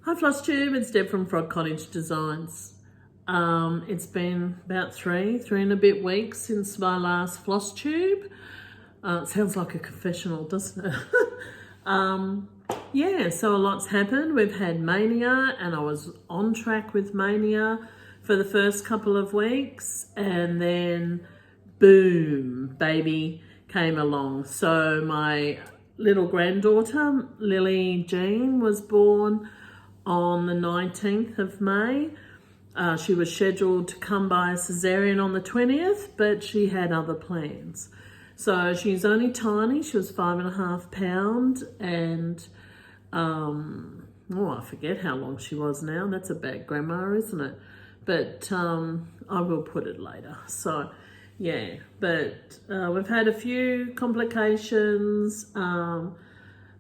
Hi Flosstube, it's Deb from Frog Cottage Designs. It's been about three and a bit weeks since my last Flosstube. It sounds like a confessional, doesn't it? Yeah, so a lot's happened. We've had Maynia, and I was on track with Maynia for the first couple of weeks, and then boom, Baabie came along. So my little granddaughter, Lily Jean, was born on the 19th of May. She was scheduled to come by a cesarean on the 20th, but she had other plans. So she's only tiny. She was 5.5 pounds, and I forget how long she was now. That's a bad grammar, isn't it? But I will put it later. So yeah, but we've had a few complications.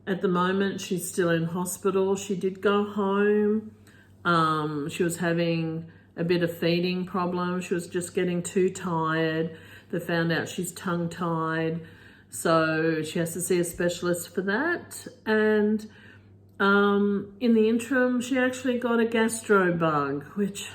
At the moment, she's still in hospital. She did go home. She was having a bit of feeding problem. She was just getting too tired. They found out she's tongue-tied, so she has to see a specialist for that. And in the interim, she actually got a gastro bug, which,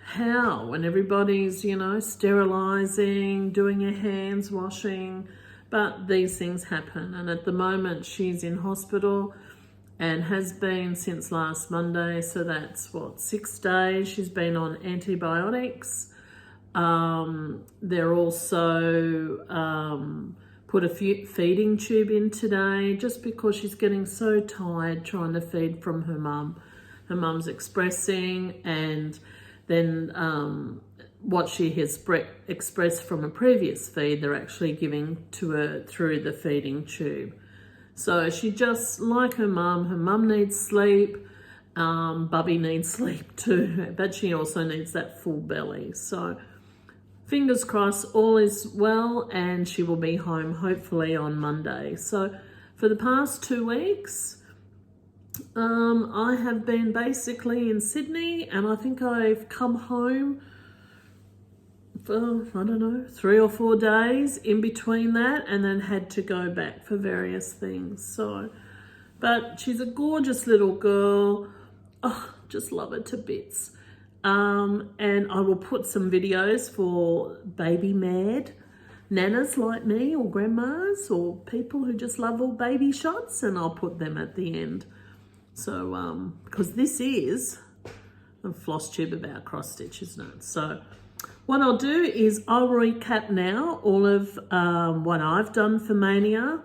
how? When everybody's, sterilising, doing your hands, washing, but these things happen. And at the moment, she's in hospital and has been since last Monday. So that's 6 days. She's been on antibiotics. They're also put a feeding tube in today just because she's getting so tired trying to feed from her mum. Her mum's expressing, and then what she has expressed from a previous feed, they're actually giving to her through the feeding tube. So she just, like her mum needs sleep. Baabie needs sleep too, but she also needs that full belly. So fingers crossed, all is well, and she will be home hopefully on Monday. So for the past 2 weeks, I have been basically in Sydney, and I think I've come home for, 3 or 4 days in between that, and then had to go back for various things. So, but she's a gorgeous little girl. Oh, just love her to bits. And I will put some videos for baby mad nanas like me, or grandmas, or people who just love all baby shots, and I'll put them at the end. So, because this is a Flosstube about cross stitch, isn't it? So what I'll do is I'll recap now all of what I've done for Maynia.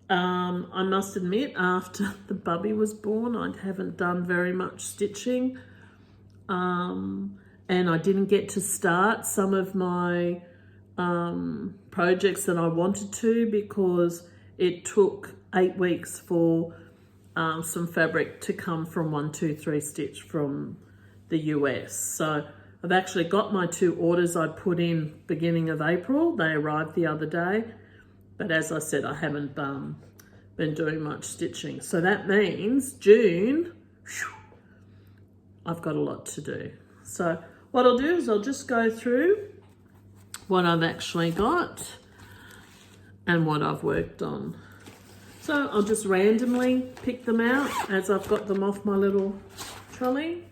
I must admit, after the Baabie was born, I haven't done very much stitching. And I didn't get to start some of my projects that I wanted to, because it took 8 weeks for some fabric to come from 123 Stitch from the US. So I've actually got my 2 orders I put in beginning of April. They arrived the other day, but as I said, I haven't been doing much stitching. So that means June, I've got a lot to do. So what I'll do is I'll just go through what I've actually got and what I've worked on. So I'll just randomly pick them out as I've got them off my little trolley.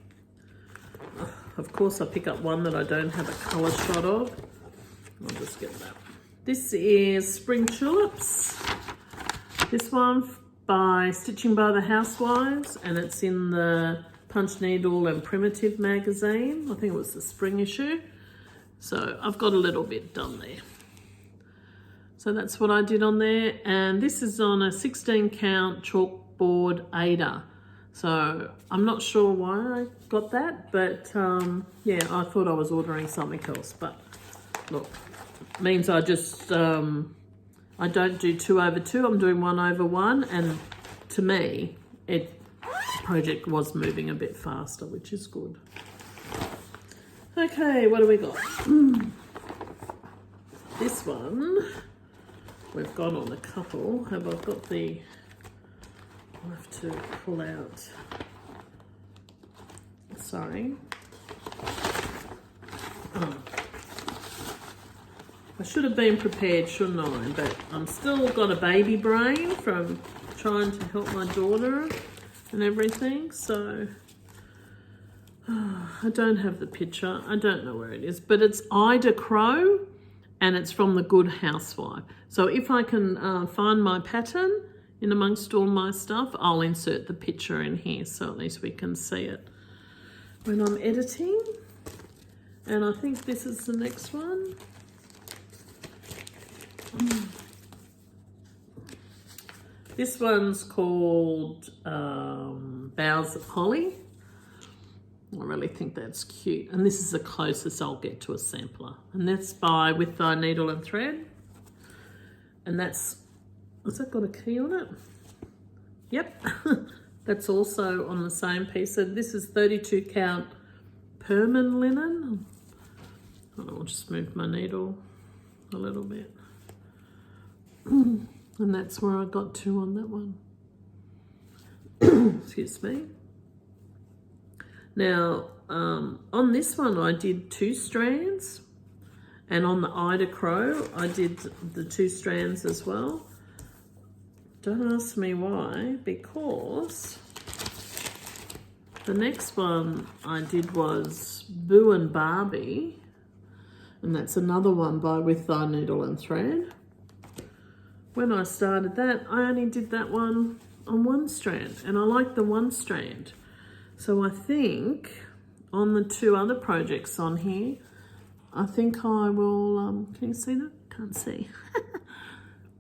Of course, I pick up one that I don't have a colour shot of. I'll just get that. This is Spring Tulips. This one by Stitching by the Housewives, and it's in the Punch Needle and Primitive magazine. I think it was the spring issue. So I've got a little bit done there. So that's what I did on there. And this is on a 16 count chalkboard Ada. So I'm not sure why I got that, but yeah, I thought I was ordering something else. But look, it means I just, I don't do 2 over 2, I'm doing 1 over 1. And to me, the project was moving a bit faster, which is good. Okay, what do we got? This one, we've got on a couple. Have I got the, I'll have to pull out, sorry. Oh. I should have been prepared, shouldn't I? But I'm still got a baby brain from trying to help my daughter and everything. So I don't have the picture. I don't know where it is, but it's Ida Crow and it's from The Good Housewife. So if I can find my pattern in amongst all my stuff, I'll insert the picture in here so at least we can see it when I'm editing. And I think this is the next one. This one's called Boughs of Holly. I really think that's cute. And this is the closest I'll get to a sampler. And that's by With Thy Needle and Thread. And that's, has that got a key on it? Yep. That's also on the same piece. So this is 32 count permanent linen. I'll just move my needle a little bit. And that's where I got to on that one. Excuse me. Now, on this one, I did 2 strands. And on the Ida Crow, I did the 2 strands as well. Don't ask me why, because the next one I did was Boo and Baabie. And that's another one by With Thy Needle and Thread. When I started that, I only did that one on 1 strand. And I like the 1 strand. So I think on the 2 other projects on here, I think I will, can you see that? Can't see.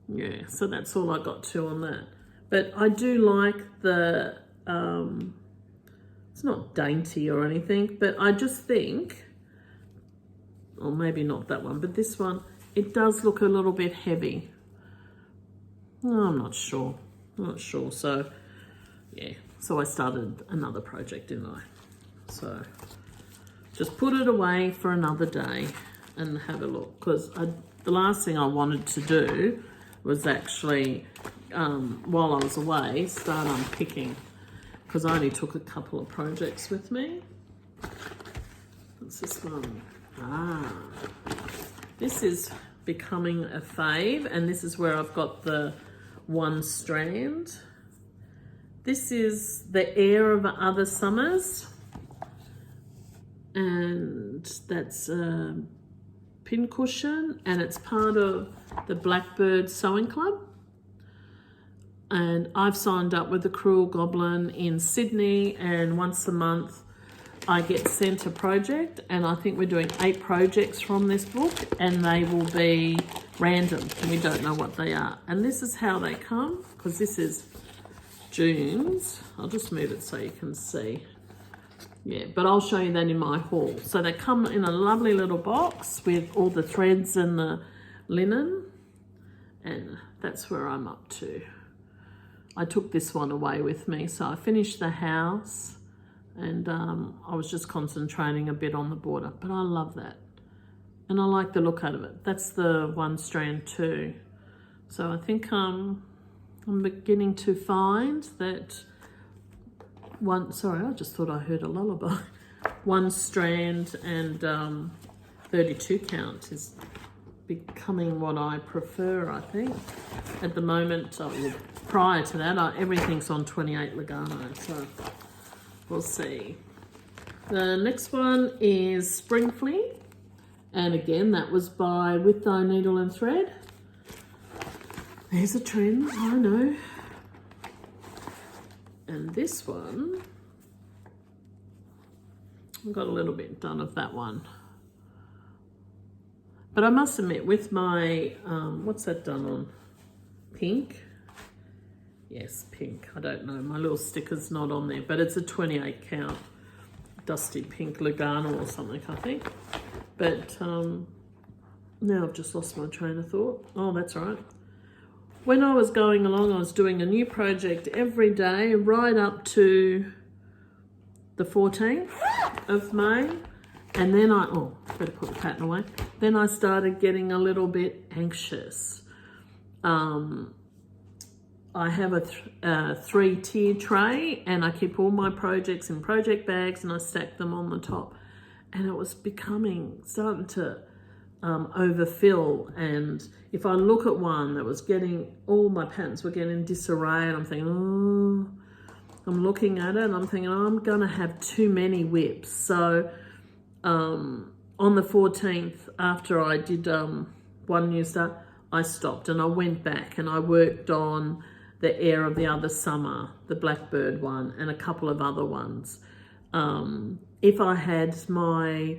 Yeah, so that's all I got to on that. But I do like the, it's not dainty or anything, but I just think, or maybe not that one, but this one, it does look a little bit heavy. Oh, I'm not sure. So, yeah. So I started another project, didn't I? So just put it away for another day and have a look. Because the last thing I wanted to do was actually, while I was away, start unpicking. Because I only took a couple of projects with me. What's this one? This is becoming a fave. And this is where I've got the 1 strand. This is The Air of Other Summers, and that's a pincushion, and it's part of the Blackbird Sewing Club. And I've signed up with the Cruel Goblin in Sydney, and once a month I get sent a project, and I think we're doing 8 projects from this book, and they will be random, and we don't know what they are. And this is how they come, because this is June's. I'll just move it so you can see. Yeah, but I'll show you that in my haul. So they come in a lovely little box with all the threads and the linen, and that's where I'm up to. I took this one away with me, so I finished the house, and I was just concentrating a bit on the border, but I love that. And I like the look out of it. That's the 1 strand too. So I think I'm beginning to find that sorry, I just thought I heard a lullaby. 1 strand and 32 count is becoming what I prefer, I think. At the moment, prior to that, everything's on 28 Lugano, so we'll see. The next one is Spring Fling. And again, that was by With Thy Needle and Thread. There's a trend, I know. And this one, I've got a little bit done of that one. But I must admit, with my, what's that done on? Pink? Yes, pink. I don't know. My little sticker's not on there, but it's a 28 count dusty pink Lugano or something, I think. But now I've just lost my train of thought. Oh, that's all right. When I was going along, I was doing a new project every day, right up to the 14th of May. And then better put the pattern away. Then I started getting a little bit anxious. I have a 3-tier tray, and I keep all my projects in project bags, and I stack them on the top. And it was starting to overfill. And if I look at one that was all my patterns were getting disarray, and I'm thinking, oh, I'm looking at it and I'm thinking, oh, I'm going to have too many whips. So on the 14th, after I did one new start, I stopped and I went back and I worked on the Air of the Other Summer, the Blackbird one, and a couple of other ones. If I had my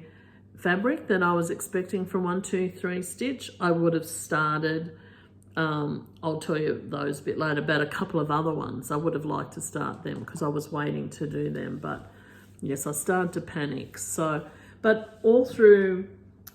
fabric that I was expecting from 1, 2, 3 stitch, I would have started, I'll tell you those a bit later, but a couple of other ones. I would have liked to start them because I was waiting to do them, but yes, I started to panic. So, but all through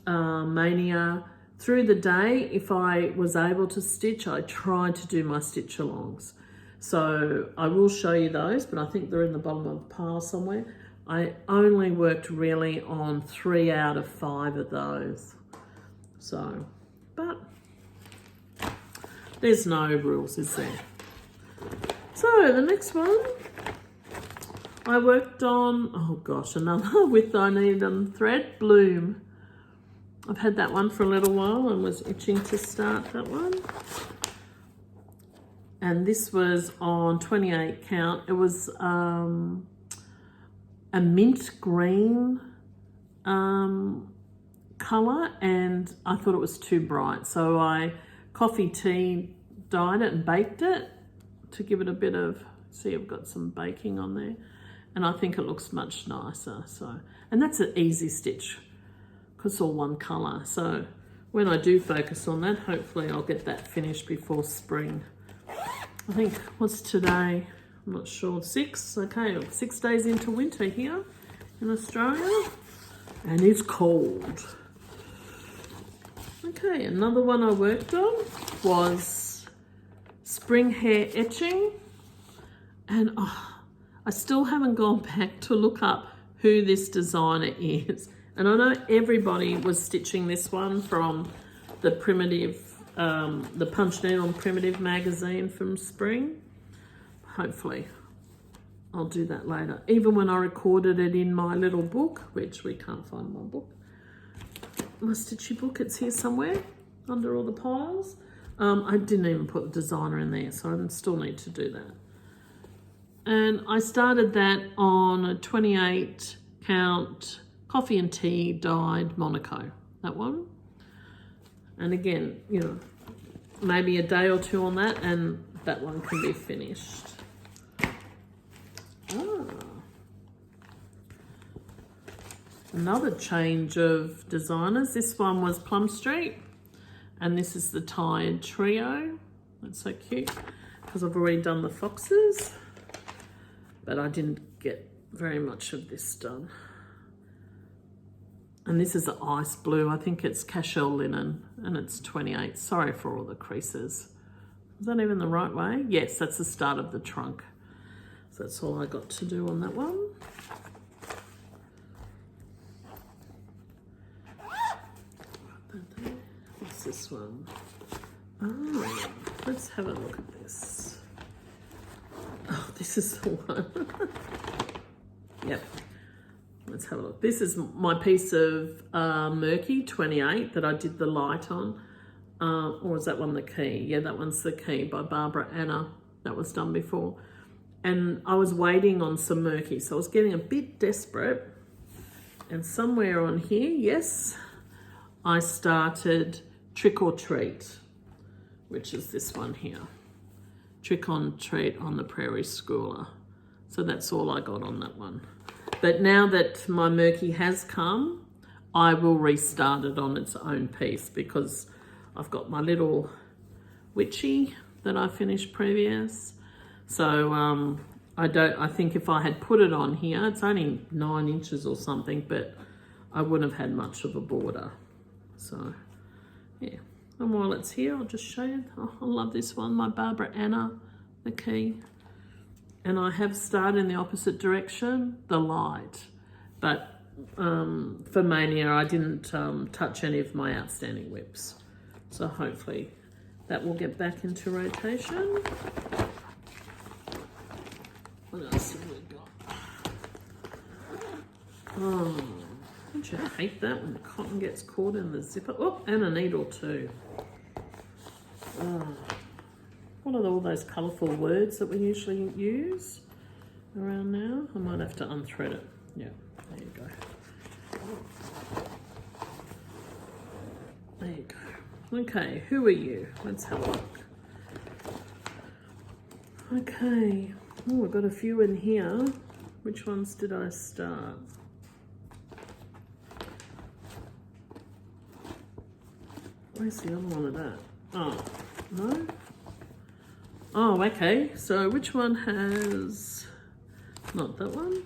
Maynia, through the day, if I was able to stitch, I tried to do my stitch-alongs. So I will show you those, but I think they're in the bottom of the pile somewhere. I only worked really on 3 out of 5 of those. So, but there's no rules, is there? So the next one, I worked on, oh gosh, another with I Need thread, Bloom. I've had that one for a little while and was itching to start that one. And this was on 28 count. It was a mint green colour, and I thought it was too bright. So I coffee tea dyed it and baked it to give it a bit of, see, I've got some baking on there. And I think it looks much nicer. So, and that's an easy stitch because it's all one colour. So when I do focus on that, hopefully I'll get that finished before spring. I think, what's today? I'm not sure, 6, okay, 6 days into winter here in Australia, and it's cold. Okay, another one I worked on was Spring Hair Etching, and I still haven't gone back to look up who this designer is. And I know everybody was stitching this one from the Primitive, the Punch Needle Primitive magazine from spring. Hopefully I'll do that later. Even when I recorded it in my little book, which we can't find my book. My stitchy book, it's here somewhere under all the piles. I didn't even put the designer in there, so I still need to do that. And I started that on a 28 count coffee and tea dyed Monaco, that one. And again, you know, maybe a day or 2 on that and that one can be finished. Another change of designers. This one was Plum Street, and this is the Tired Trio. That's so cute because I've already done the foxes, but I didn't get very much of this done. And this is the ice blue. I think it's cashel linen, and it's 28. Sorry for all the creases. Is that even the right way? Yes, that's the start of the trunk. So that's all I got to do on that one. What's this one? Oh, let's have a look at this. Oh, this is the one. Yep. Let's have a look. This is my piece of Murky 28 that I did the light on. Or is that one the key? Yeah, that one's the key by Barbara Anna. That was done before. And I was waiting on some Murky, so I was getting a bit desperate. And somewhere on here, yes, I started Trick or Treat, which is this one here. Trick or Treat on the Prairie Schooler. So that's all I got on that one. But now that my Murky has come, I will restart it on its own piece because I've got my little witchy that I finished previous. So I think if I had put it on here, it's only 9 inches or something, but I wouldn't have had much of a border. So yeah, and while it's here, I'll just show you. Oh, I love this one, my Barbara Anna, the key. And I have started in the opposite direction, the light. But for Maynia, I didn't touch any of my outstanding whips. So hopefully that will get back into rotation. What else have we got? Oh, don't you hate that when the cotton gets caught in the zipper? Oh, and a needle too. Oh. What are all those colourful words that we usually use? around now. I might have to unthread it. Yeah, there you go. There you go. Okay, who are you? Let's have a look. Okay, oh, I've got a few in here. Which ones did I start? Where's the other one of that? Oh, no? Oh, okay, so which one has, not that one?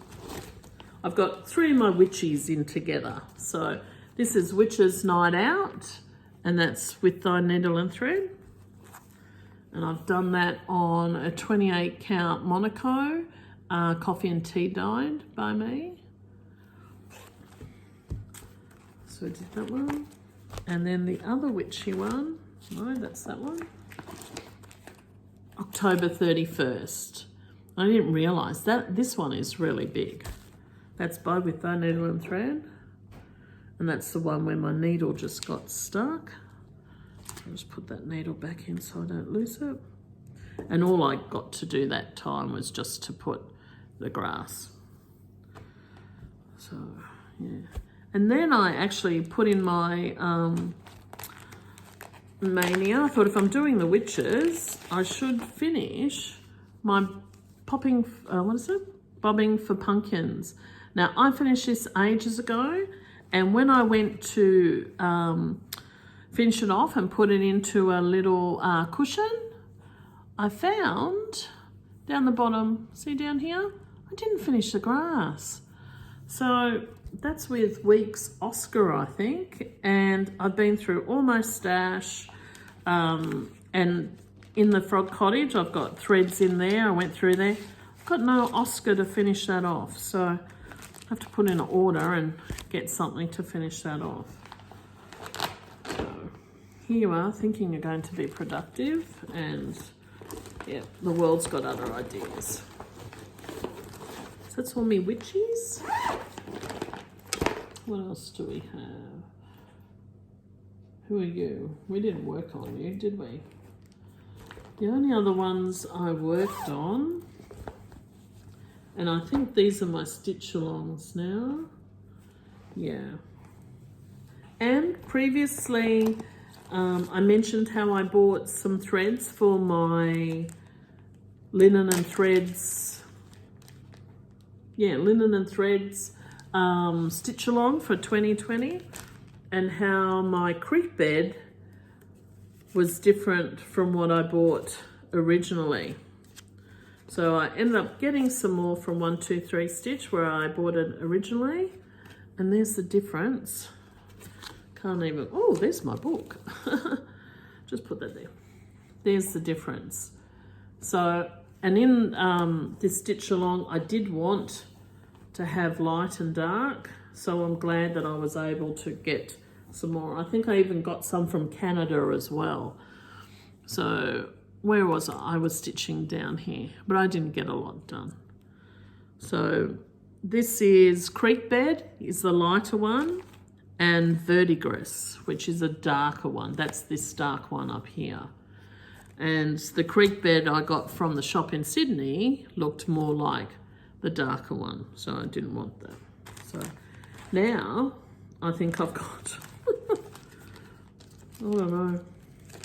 I've got 3 of my witchies in together. So this is Witch's Night Out, and that's with Thy Needle and Thread. And I've done that on a 28 count Monaco, coffee and tea dyed by me. So I did that one. And then the other witchy one, no, that's that one. October 31st. I didn't realise that this one is really big. That's by With Thy Needle and Thread. And that's the one where my needle just got stuck. I'll just put that needle back in so I don't lose it. And all I got to do that time was just to put the grass. So, yeah. And then I actually put in my Maynia. I thought if I'm doing the witches, I should finish my bobbing for pumpkins. Now, I finished this ages ago, and when I went to finish it off and put it into a little cushion, I found down the bottom, see down here, I didn't finish the grass. So that's with Weeks Oscar, I think, and I've been through all my stash, and in the Frog Cottage I've got threads in there. I went through there. I've got no Oscar to finish that off, so I have to put in an order and get something to finish that off. So here you are, thinking you're going to be productive, and yeah, the world's got other ideas. So that's all me witchies. What else do we have? Who are you? We didn't work on you, did we? The only other ones I worked on, and I think these are my Stitchalongs now. Yeah. And previously, I mentioned how I bought some threads for my Linen and Threads. Yeah, Linen and Threads Stitchalong for 2020, and how my creep bed was different from what I bought originally. So I ended up getting some more from 123 Stitch where I bought it originally, and there's the difference. Can't even, oh, there's my book. Just put that there. There's the difference. So, and in this Stitchalong, I did want to have light and dark, so I'm glad that I was able to get some more. I think I even got some from Canada as well. So where was I? I was stitching down here, but I didn't get a lot done. So this is Creek Bed, is the lighter one, and Verdigris, which is a darker one. That's this dark one up here. And the Creek Bed I got from the shop in Sydney looked more like the darker one, so I didn't want that. So now I think I've got, I don't know,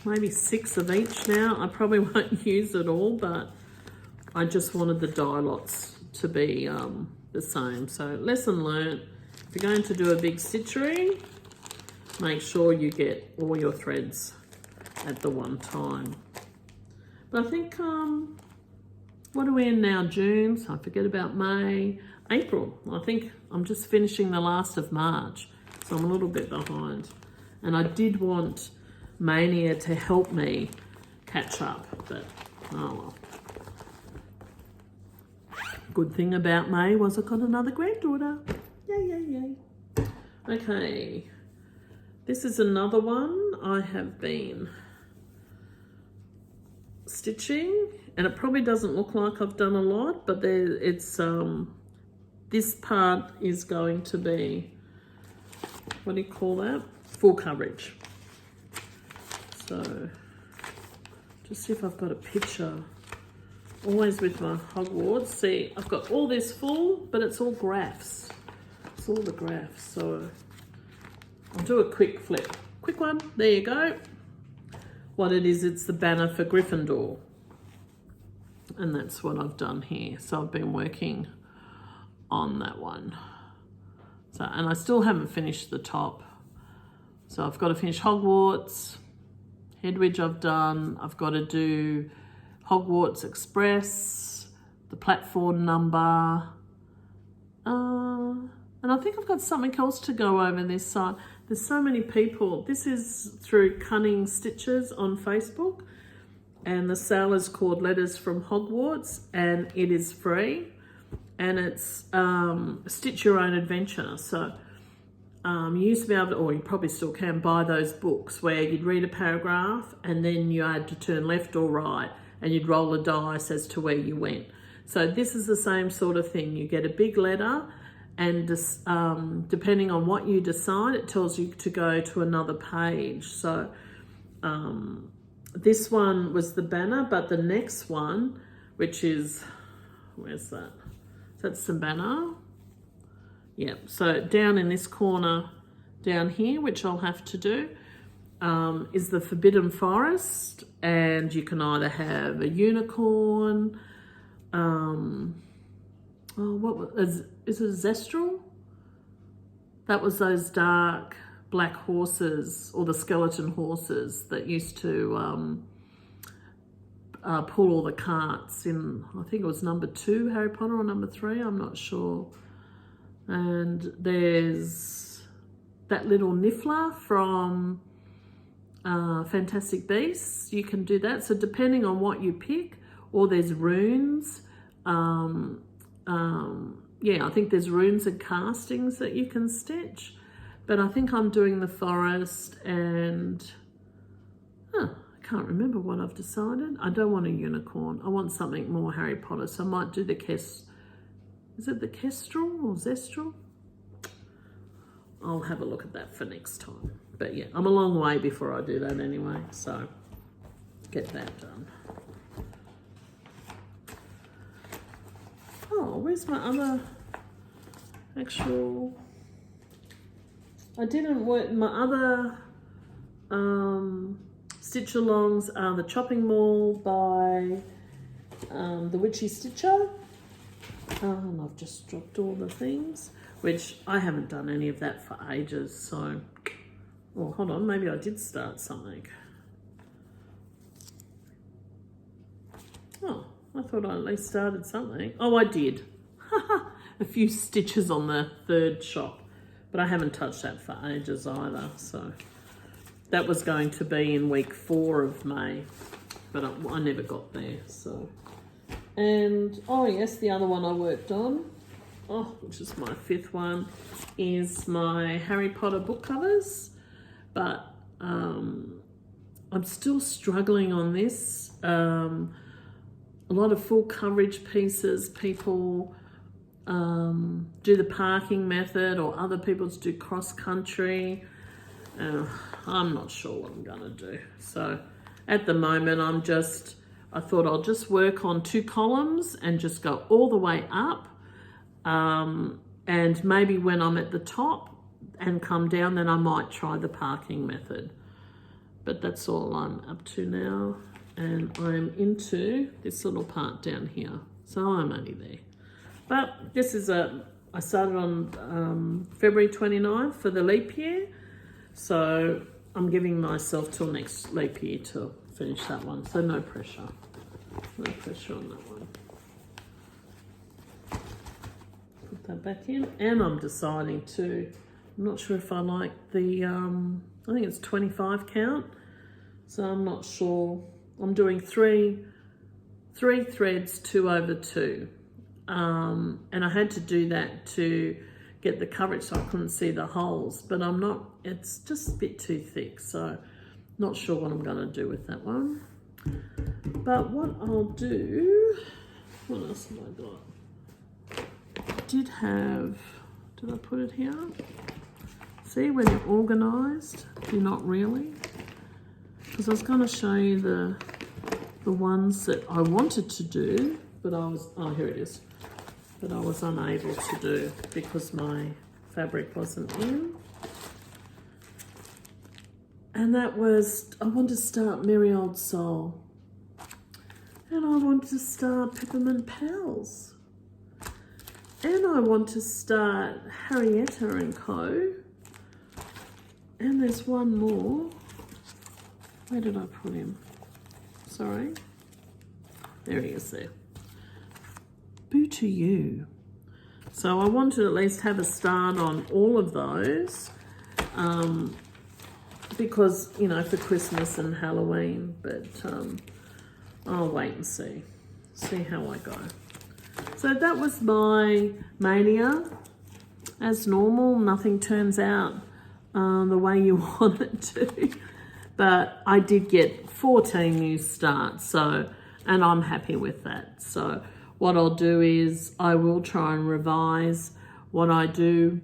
maybe 6 of each now. I probably won't use it all, but I just wanted the dye lots to be the same. So lesson learnt, if you're going to do a big stitchery, make sure you get all your threads at the one time. But I think, what are we in now? June, so I forget about May, April. I think I'm just finishing the last of March, so I'm a little bit behind. And I did want Maynia to help me catch up, but oh well. Good thing about May was I got another granddaughter. Yay, yay, yay. Okay, this is another one I have been stitching, and it probably doesn't look like I've done a lot, but it's this part is going to be, what do you call that? Full coverage. So just see if I've got a picture always with my Hogwarts. See, I've got all this full, but it's all graphs. It's all the graphs, so I'll do a quick flip. Quick one, there you go. What it is, it's the banner for Gryffindor. And that's what I've done here. So I've been working on that one. So, and I still haven't finished the top. So I've got to finish Hogwarts, Hedwig I've done. I've got to do Hogwarts Express, the platform number. And I think I've got something else to go over this side. There's so many people. This is through Cunning Stitches on Facebook. And the sale is called Letters from Hogwarts, and it is free. And it's Stitch Your Own Adventure. So you used to be able to, or you probably still can, buy those books where you'd read a paragraph and then you had to turn left or right and you'd roll a dice as to where you went. So this is the same sort of thing. You get a big letter, and depending on what you decide, it tells you to go to another page. So this one was the banner, but the next one, which is, where's that? That's the banner. Yeah, so down in this corner down here, which I'll have to do, is the Forbidden Forest, and you can either have a unicorn, is it a Zestral? That was those dark black horses, or the skeleton horses that used to pull all the carts in, I think it was number 2 Harry Potter, or number 3, I'm not sure. And there's that little Niffler from Fantastic Beasts. You can do that. So depending on what you pick, or there's runes. Yeah, I think there's runes and castings that you can stitch. But I think I'm doing the forest, and I can't remember what I've decided. I don't want a unicorn. I want something more Harry Potter. So I might do the is it the Kestrel or Zestral? I'll have a look at that for next time. But yeah, I'm a long way before I do that anyway. So get that done. Oh, where's my other actual... I didn't work... My other Stitchalongs are the Chopping Mall by the Witchy Stitcher. And I've just dropped all the things, which I haven't done any of that for ages. So, oh, hold on, maybe I did start something. Oh, I thought I at least started something. Oh, I did. A few stitches on the 3rd shop, but I haven't touched that for ages either. So that was going to be in week 4 of May, but I never got there. So, and oh yes, the other one I worked on, which is my 5th one, is my Harry Potter book covers, but I'm still struggling on this. A lot of full coverage pieces, people do the parking method, or other people do cross country. I'm not sure what I'm gonna do. So at the moment I thought I'll just work on 2 columns and just go all the way up. And maybe when I'm at the top and come down, then I might try the parking method. But that's all I'm up to now. And I'm into this little part down here. So I'm only there. But this is I started on February 29th for the leap year. So I'm giving myself till next leap year to finish that one. So no pressure. No pressure on that one. Put that back in. And I'm deciding to, I'm not sure if I like the, I think it's 25 count. So I'm not sure. I'm doing three threads 2 over 2. And I had to do that to get the coverage so I couldn't see the holes, but I'm not, it's just a bit too thick, so not sure what I'm gonna do with that one. But what I'll do, what else have I got? Did I put it here? See, when you're organised, you're not really. Because I was gonna show you the ones that I wanted to do, but I was, oh, here it is, but I was unable to do because my fabric wasn't in. And that was, I want to start Merry Old Soul. And I want to start Peppermint Pals. And I want to start Harrietta and Co. And there's one more. Where did I put him? Sorry. There he is there. Boo to You. So I want to at least have a start on all of those. Because, you know, for Christmas and Halloween. But I'll wait and see how I go. So that was my mania. As normal, nothing turns out the way you want it to. But I did get 14 new starts, so, and I'm happy with that. So what I'll do is I will try and revise what I do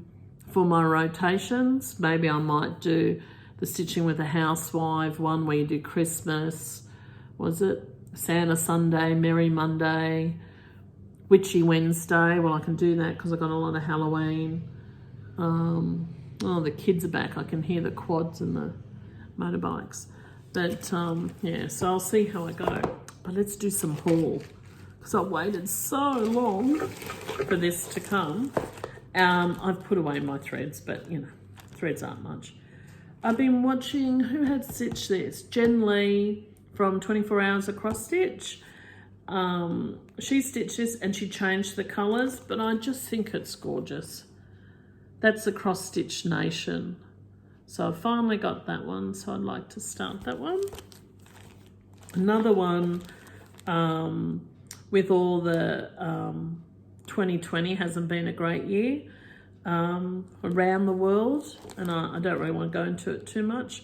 for my rotations. Maybe I might do the Stitching with a Housewife one where you do Christmas, was it Santa Sunday, Merry Monday, Witchy Wednesday. Well, I can do that because I've got a lot of Halloween. Oh, the kids are back. I can hear the quads and the motorbikes. But yeah, so I'll see how I go. But let's do some haul because I waited so long for this to come. I've put away my threads, but you know, threads aren't much. I've been watching, who had stitched this? Jen Lee from 24 Hours Across Stitch. She stitched this and she changed the colours, but I just think it's gorgeous. That's the Cross Stitch Nation. So I finally got that one, so I'd like to start that one. Another one with all the 2020 hasn't been a great year around the world, and I don't really want to go into it too much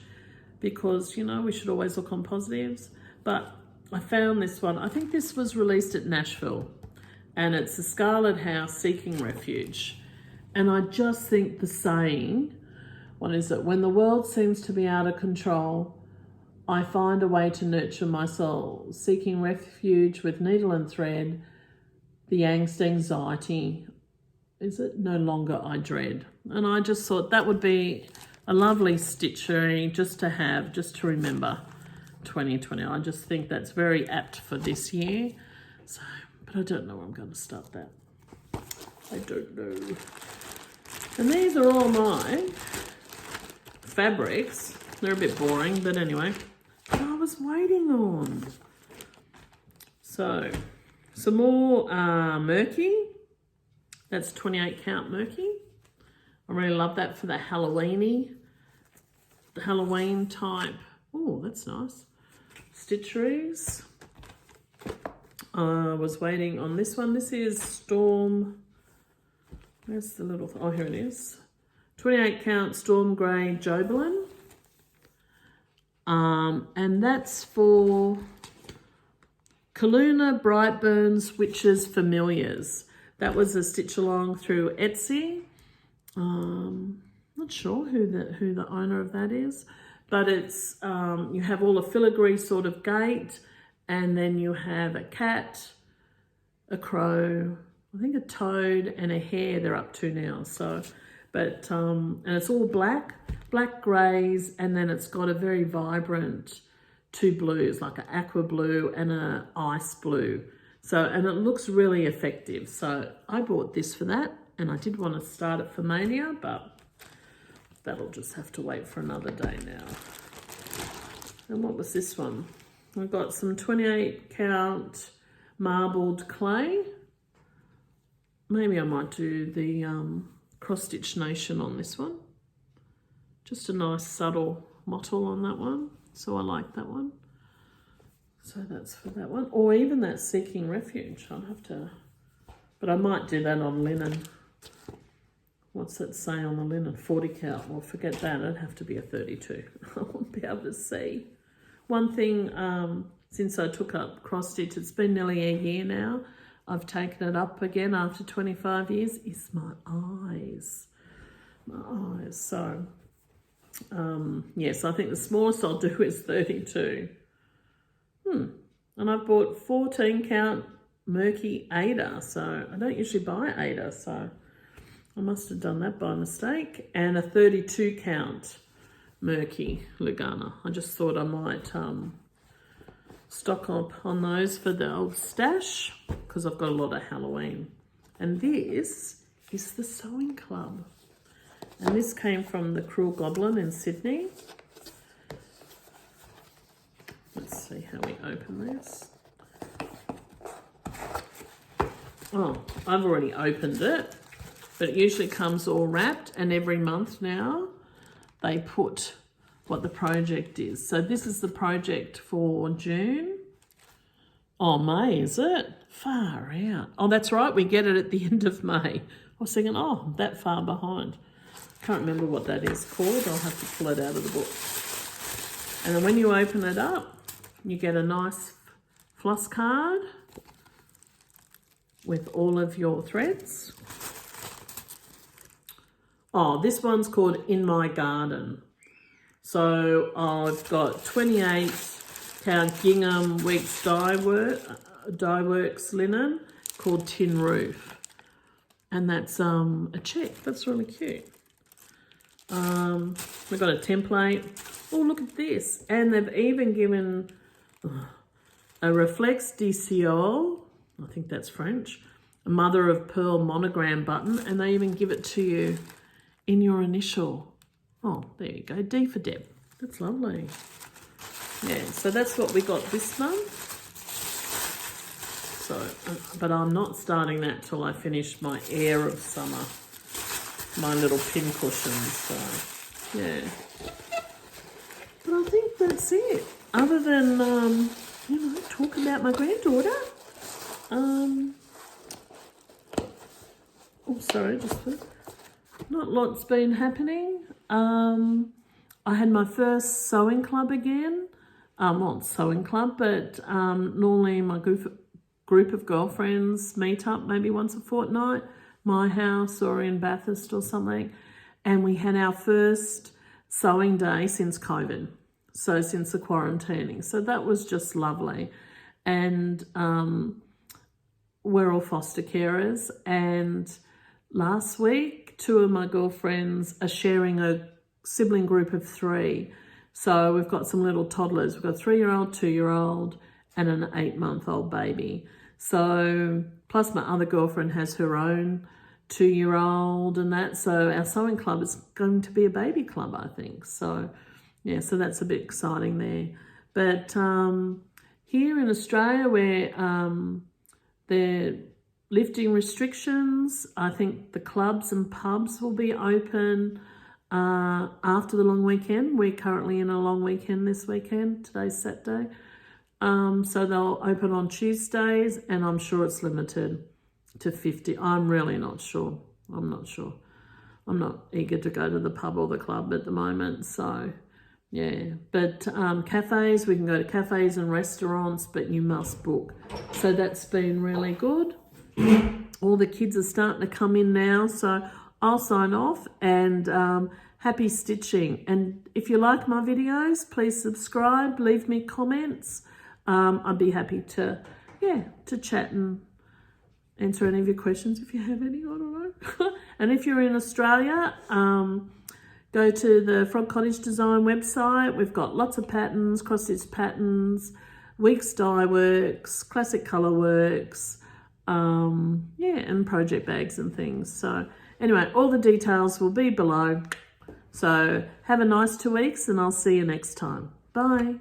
because, you know, we should always look on positives. But I found this one. I think this was released at Nashville, and it's the Scarlet House Seeking Refuge. And I just think the saying, what is it? When the world seems to be out of control, I find a way to nurture my soul, seeking refuge with needle and thread, the angst, anxiety, is it no longer I dread. And I just thought that would be a lovely stitchery just to have, just to remember 2020. I just think that's very apt for this year. So, but I don't know where I'm going to start that. I don't know. And these are all my fabrics. They're a bit boring, but anyway, I was waiting on. So, some more Murky. That's 28 count Murky. I really love that for the Halloween type. Oh, that's nice. Stitcheries. I was waiting on this one. This is Storm. Where's the little, oh, here it is. 28 count Storm Grey Jobelin. And that's for Kaluna, Brightburns, Witches, Familiars. That was a Stitchalong through Etsy. Not sure who the owner of that is, but it's you have all a filigree sort of gate, and then you have a cat, a crow, I think a toad, and a hare. They're up to now. So, but and it's all black greys, and then it's got a very vibrant two blues, like an aqua blue and a ice blue. So, and it looks really effective. So I bought this for that, and I did want to start it for Mania, but that'll just have to wait for another day now. And what was this one? I've got some 28 count marbled clay. Maybe I might do the Cross Stitch Nation on this one. Just a nice subtle mottle on that one. So I like that one. So that's for that one. Or even that Seeking Refuge. I'll have to, but I might do that on linen. What's that say on the linen? 40 count. Well, forget that. It'd have to be a 32. I won't be able to see. One thing, since I took up cross stitch, it's been nearly a year now. I've taken it up again after 25 years, is my eyes. My eyes. So, yes, I think the smallest I'll do is 32. And I've bought 14 count murky Ada, so I don't usually buy Ada, so I must have done that by mistake. And a 32 count murky Lugana. I just thought I might stock up on those for the old stash because I've got a lot of Halloween. And this is the Sewing Club. And this came from the Cruel Goblin in Sydney. Let's see how we open this. Oh, I've already opened it, but it usually comes all wrapped, and every month now they put what the project is. So this is the project for June. Oh, May, is it? Far out. Oh, that's right, we get it at the end of May. I was thinking, oh, I'm that far behind. Can't remember what that is called. I'll have to pull it out of the book. And then when you open it up, you get a nice floss card with all of your threads. Oh, this one's called In My Garden. So I've got 28 count gingham weeks dyeworks linen called Tin Roof. And that's a check. That's really cute. We've got a template. Oh, look at this. And they've even given a Reflex DCO, I think that's French, a mother of pearl monogram button, and they even give it to you in your initial. Oh, there you go, D for Deb. That's lovely. Yeah, so that's what we got this month. So, but I'm not starting that till I finish my Air of Summer, my little pin cushions. So, yeah. But I think that's it. Other than, you know, talk about my granddaughter. Oh, sorry, not lots been happening. I had my first sewing club again. Not sewing club, but normally my group of girlfriends meet up maybe once a fortnight, my house or in Bathurst or something. And we had our first sewing day since COVID. So since the quarantining. So that was just lovely. And we're all foster carers. And last week, 2 of my girlfriends are sharing a sibling group of 3. So we've got some little toddlers. We've got a 3-year-old, 2-year-old, and an 8-month-old baby. So plus my other girlfriend has her own 2-year-old and that. So our sewing club is going to be a baby club, I think. So yeah, so that's a bit exciting there. But here in Australia, where they're lifting restrictions, I think the clubs and pubs will be open after the long weekend. We're currently in a long weekend this weekend. Today's Saturday. So they'll open on Tuesdays, and I'm sure it's limited to 50. I'm really not sure. I'm not sure. I'm not eager to go to the pub or the club at the moment, so yeah. But cafes, we can go to cafes and restaurants, but you must book. So that's been really good. All the kids are starting to come in now, so I'll sign off, and happy stitching. And if you like my videos, please subscribe, leave me comments. I'd be happy to chat and answer any of your questions if you have any, I don't know. And if you're in Australia, go to the Frog Cottage Design website. We've got lots of patterns, cross-stitch patterns, weeks dye works, classic colour works, and project bags and things. So anyway, all the details will be below. So have a nice 2 weeks, and I'll see you next time. Bye.